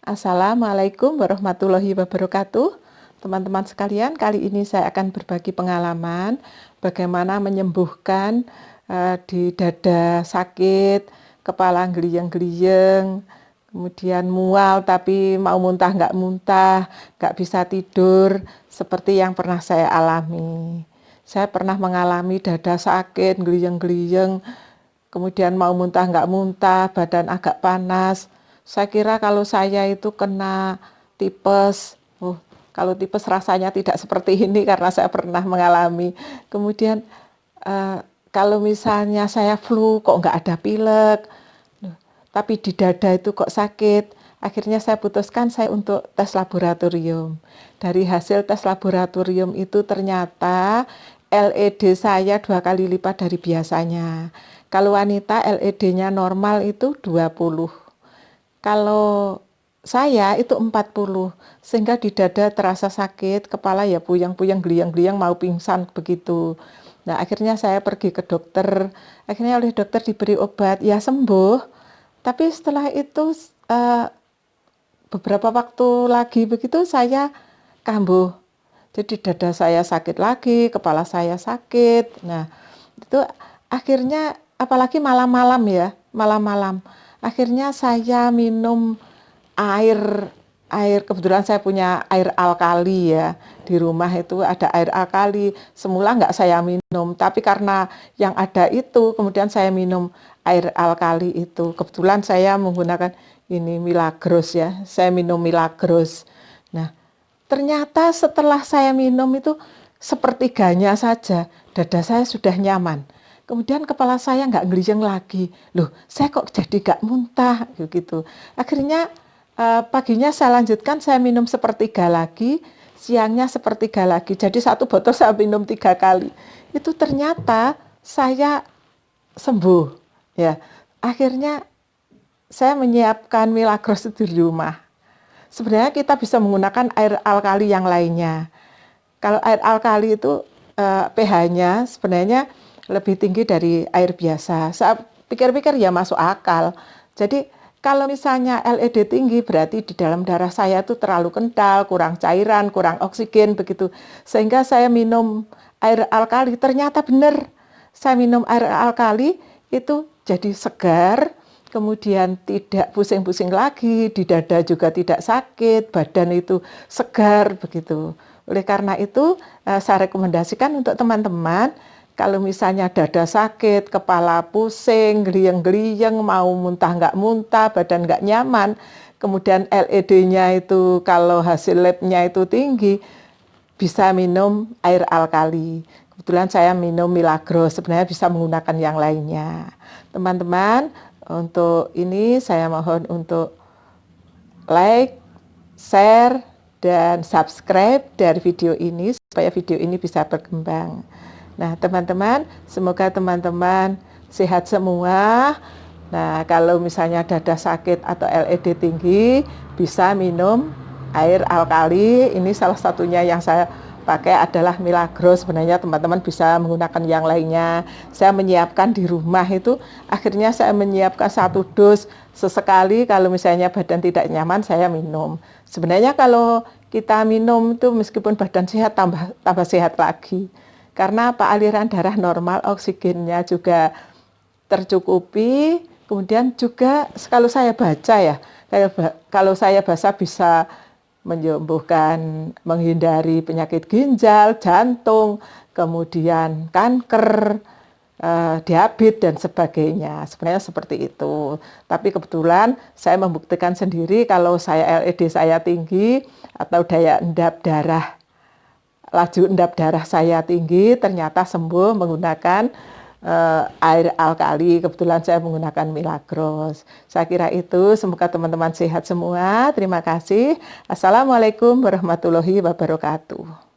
Assalamualaikum warahmatullahi wabarakatuh. Teman-teman sekalian, kali ini saya akan berbagi pengalaman bagaimana menyembuhkan di dada sakit, kepala geliyeng-geliyeng, kemudian mual tapi mau muntah nggak bisa tidur, seperti yang pernah saya alami. Saya pernah mengalami dada sakit, geliyeng-geliyeng, kemudian mau muntah nggak muntah, badan agak panas. Saya kira kalau saya itu kena tipes. Kalau tipes rasanya tidak seperti ini karena saya pernah mengalami. Kemudian kalau misalnya saya flu kok nggak ada pilek, tapi di dada itu kok sakit. Akhirnya saya putuskan saya untuk tes laboratorium. Dari hasil tes laboratorium itu ternyata LED saya 2 kali lipat dari biasanya. Kalau wanita LED-nya normal itu 20. Kalau saya itu 40, sehingga di dada terasa sakit, kepala ya puyeng-puyeng, geliyang-geliyang mau pingsan begitu. Nah, akhirnya saya pergi ke dokter. Akhirnya oleh dokter diberi obat, ya sembuh. Tapi setelah itu beberapa waktu lagi begitu saya kambuh. Jadi dada saya sakit lagi, kepala saya sakit. Nah, itu akhirnya apalagi malam-malam ya, malam-malam. Akhirnya saya minum air air kebetulan saya punya air alkali ya. Di rumah itu ada air alkali. Semula nggak saya minum, tapi karena yang ada itu kemudian saya minum air alkali itu. Kebetulan saya menggunakan ini Milagros ya. Saya minum Milagros. Nah, ternyata setelah saya minum itu sepertiganya saja dada saya sudah nyaman. Kemudian kepala saya nggak geliyeng lagi. Loh, saya kok jadi nggak muntah gitu. Akhirnya paginya saya lanjutkan, saya minum sepertiga lagi, siangnya sepertiga lagi. Jadi satu botol saya minum 3 kali. Itu ternyata saya sembuh. Ya, akhirnya saya menyiapkan Milagros di rumah. Sebenarnya kita bisa menggunakan air alkali yang lainnya. Kalau air alkali itu pH-nya sebenarnya lebih tinggi dari air biasa. Saya pikir-pikir ya masuk akal. Jadi kalau misalnya LED tinggi berarti di dalam darah saya itu terlalu kental, kurang cairan, kurang oksigen begitu. Sehingga saya minum air alkali, ternyata benar. Saya minum air alkali itu jadi segar, kemudian tidak pusing-pusing lagi, di dada juga tidak sakit, badan itu segar begitu. Oleh karena itu saya rekomendasikan untuk teman-teman, kalau misalnya dada sakit, kepala pusing, geliyeng-geliyeng, mau muntah nggak muntah, badan nggak nyaman, kemudian LED-nya itu kalau hasil labnya itu tinggi, bisa minum air alkali. Kebetulan saya minum Milagros, sebenarnya bisa menggunakan yang lainnya. Teman-teman, untuk ini saya mohon untuk like, share, dan subscribe dari video ini supaya video ini bisa berkembang. Nah, teman-teman, semoga teman-teman sehat semua. Nah, kalau misalnya dada sakit atau LED tinggi, bisa minum air alkali. Ini salah satunya yang saya pakai adalah Milagros. Sebenarnya teman-teman bisa menggunakan yang lainnya. Saya menyiapkan di rumah itu, akhirnya saya menyiapkan 1 dos sesekali. Kalau misalnya badan tidak nyaman, saya minum. Sebenarnya kalau kita minum itu meskipun badan sehat, tambah sehat lagi. Karena apa, aliran darah normal, oksigennya juga tercukupi. Kemudian juga kalau saya baca ya, kalau saya baca bisa menyembuhkan, menghindari penyakit ginjal, jantung, kemudian kanker, diabetes dan sebagainya. Sebenarnya seperti itu. Tapi kebetulan saya membuktikan sendiri kalau saya LED saya tinggi atau daya endap darah, laju endap darah saya tinggi, ternyata sembuh menggunakan air alkali. Kebetulan saya menggunakan Milagros. Saya kira itu, semoga teman-teman sehat semua. Terima kasih. Assalamualaikum warahmatullahi wabarakatuh.